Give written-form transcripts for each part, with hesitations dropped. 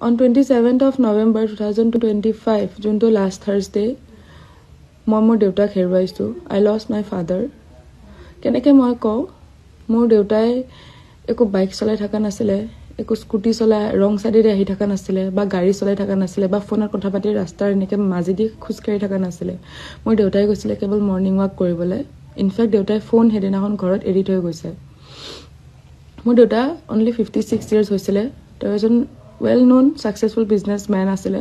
On 27th of November 2025, যোনটো last Thursday, মই মোৰ দেউতাক হেৰুৱাইছোঁ. I lost my father. কেনেকৈ মই কওঁ, মোৰ দেউতাই একো বাইক চলাই থকা নাছিলে, একো স্কুটি চলাই ৰং চাইডেৰে আহি থকা নাছিলে, বা গাড়ী চলাই থকা নাছিলে, বা ফোনত কথা পাতি ৰাস্তাৰ এনেকৈ মাজেদি খোজকাঢ়ি থকা নাছিলে. মোৰ দেউতাই গৈছিলে কেৱল মৰ্ণিং ৱাক কৰিবলৈ. ইনফেক্ট দেউতাই ফোন সেইদিনাখন ঘৰত এৰি থৈ গৈছে. মোৰ দেউতা অনলি 56 years হৈছিলে. তেওঁ এজন ৱেল ন'ন ছাকচেছফুল বিজনেছমেন আছিলে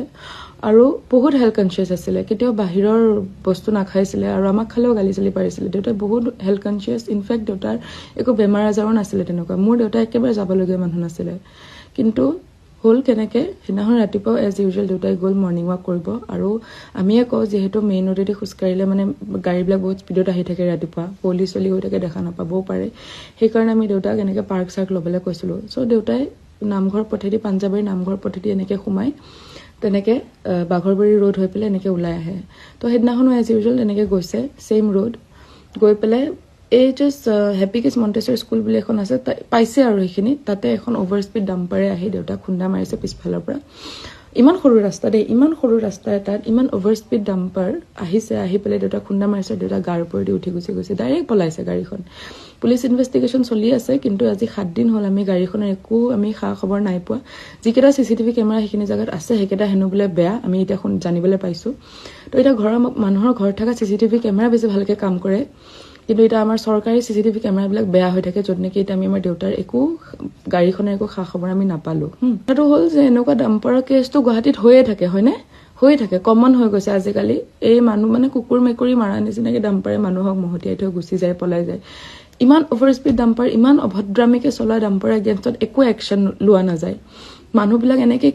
আৰু বহুত হেল্থ কনচিয়াছ আছিলে. কেতিয়াও বাহিৰৰ বস্তু নাখাইছিলে আৰু আমাক খালেও গালি চালি পাৰিছিলে. দেউতাই বহুত হেল্থ কনচিয়াছ. ইনফেক্ট দেউতাৰ একো বেমাৰ আজাৰো নাছিলে তেনেকুৱা. মোৰ দেউতাই একেবাৰে যাবলগীয়া মানুহ নাছিলে. কিন্তু হ'ল কেনেকৈ, সেইদিনাখন ৰাতিপুৱা এজ ইউজুৱেল দেউতাই গ'ল মৰ্ণিং ৱাক কৰিব. আৰু আমিয়ে কওঁ যিহেতু মেইন ৰোডেদি খোজকাঢ়িলে মানে গাড়ীবিলাক বহুত স্পীডত আহি থাকে ৰাতিপুৱা, পলি চলি হৈ থাকে, দেখা নাপাবও পাৰে. সেইকাৰণে আমি দেউতাক এনেকৈ পাৰ্ক চাৰ্ক ল'বলৈ কৈছিলোঁ. চ' দেউতাই নামঘৰ পথেদি, পাঞ্জাবাৰী নামঘৰ পথেদি এনেকৈ সোমাই তেনেকৈ বাঘৰবাৰী ৰোড হৈ পেলাই এনেকৈ ওলাই আহে. তো সেইদিনাখনো এজ ইউজুৱেল তেনেকৈ গৈছে ছেইম ৰোড গৈ পেলাই এই জাষ্ট হেপী কিডছ মণ্টেছৰী স্কুল বুলি এখন আছে, পাইছে আৰু সেইখিনি তাতে এখন অভাৰ স্পীড ডাম্পাৰে আহি দেউতাক খুন্দা মাৰিছে পিছফালৰ পৰা. ইমান সৰু ৰাস্তা দেই, ইমান সৰু ৰাস্তা এটাত ইমান অভাৰ স্পীড ডাম্পাৰ আহিছে, আহি পেলাই দেউতাক খুন্দা মাৰিছে. দেউতা গাৰ ওপৰেদি উঠি গুচি গৈছে, ডাইৰেক্ট পলাইছে গাড়ীখন. পুলিচ ইনভেষ্টিগেশ্যন চলি আছে, কিন্তু আজি 7 দিন হ'ল আমি গাড়ীখনৰ একো খা খবৰ নাই পোৱা. যিকেইটা CCTV কেমেৰা সেইখিনি জেগাত আছে সেইকেইটা হেনো বোলে বেয়া, আমি এতিয়া জানিবলৈ পাইছোঁ. তো এতিয়া মানুহৰ ঘৰত থকা CCTV কেমেৰা বেছি ভালকৈ কাম কৰে, কিন্তু এতিয়া আমাৰ চৰকাৰী CCTV কেমেৰাবিলাক বেয়া হৈ থাকে, য'ত নেকি এতিয়া আমি আমাৰ দেউতাৰ গাড়ীখনৰ একো খা খবৰ আমি নাপালোঁ. কথাটো হ'ল যে এনেকুৱা ডাম্পাৰৰ কেছটো গুৱাহাটীত হৈয়ে থাকে, হয়নে? হৈ থাকে, কমন হৈ গৈছে আজিকালি. এই মানুহ মানে কুকুৰ মেকুৰী মাৰা নিচিনাকৈ ডাম্পাৰে মানুহক মহতিয়াই থৈ গুচি যায়, পলাই যায়. ইমান অভাৰ স্পীড ডাম্পাৰ, ইমান অভদ্ৰামীকৈ চলোৱা ডাম্পাৰৰ এগেইনষ্টত একো একশ্যন লোৱা নাযায়. মানুহবিলাক এনেকৈ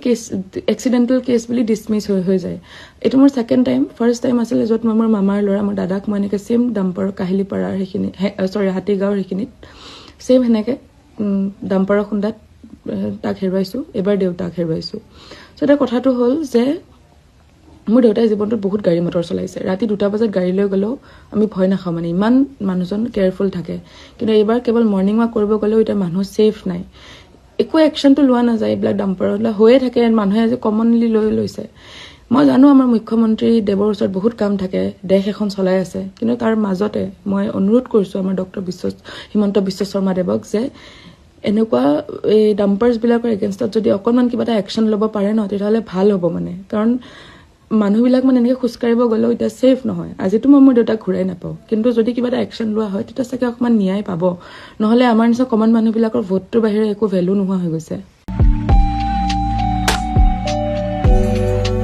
এক্সিডেণ্টেল কেছ বুলি ডিছমিছ হৈ যায়. এইটো মোৰ ছেকেণ্ড টাইম. ফাৰ্ষ্ট টাইম আছিলে য'ত মই মোৰ মামাৰ ল'ৰা, মোৰ দাদাক মই এনেকৈ ছেইম ডাম্পাৰৰ কাহিলীপাৰাৰ সেইখিনি হাতীগাঁৱৰ সেইখিনিত ছেইম সেনেকৈ ডাম্পাৰৰ খুন্দাত তাক হেৰুৱাইছোঁ. এবাৰ দেউতাক হেৰুৱাইছোঁ. চ' এতিয়া কথাটো হ'ল যে মোৰ দেউতাই জীৱনটোত বহুত গাড়ী মটৰ চলাইছে. ৰাতি 2টা বজাত গাড়ী লৈ গ'লেও আমি ভয় নাখাওঁ, মানে ইমান মানুহজন কেয়াৰফুল থাকে. কিন্তু এইবাৰ কেৱল মৰ্ণিং ৱাক কৰিব গ'লেও এতিয়া মানুহ ছেফ নাই, একো একশ্যনটো লোৱা নাযায়. এইবিলাক ডাম্পাৰবিলাক হৈয়ে থাকে, মানুহে আজি কমনলি লৈছে. মই জানো আমাৰ মুখ্যমন্ত্ৰী দেৱৰ ওচৰত বহুত কাম থাকে, দেশ এখন চলাই আছে, কিন্তু তাৰ মাজতে মই অনুৰোধ কৰিছোঁ আমাৰ হিমন্ত বিশ্ব শৰ্মা দেৱক যে এনেকুৱা এই ডাম্পাৰ্ছবিলাকৰ এগেইনষ্টত যদি অকণমান কিবা এটা একশ্যন ল'ব পাৰে ন, তেতিয়াহ'লে ভাল হ'ব মানে. কাৰণ মানুহবিলাক মানে এনেকৈ খোজকাঢ়িব গ'লেও এতিয়া ছেফ নহয়. আজিতো মই মোৰ দেউতাক ঘূৰাই নাপাওঁ, কিন্তু যদি কিবা এটা একশ্যন লোৱা হয় তেতিয়া চাগে অকণমান ন্যায় পাব. নহ'লে আমাৰ নিচিনা কমন মানুহবিলাকৰ ভোটটোৰ বাহিৰে একো ভেলু নোহোৱা হৈ গৈছে.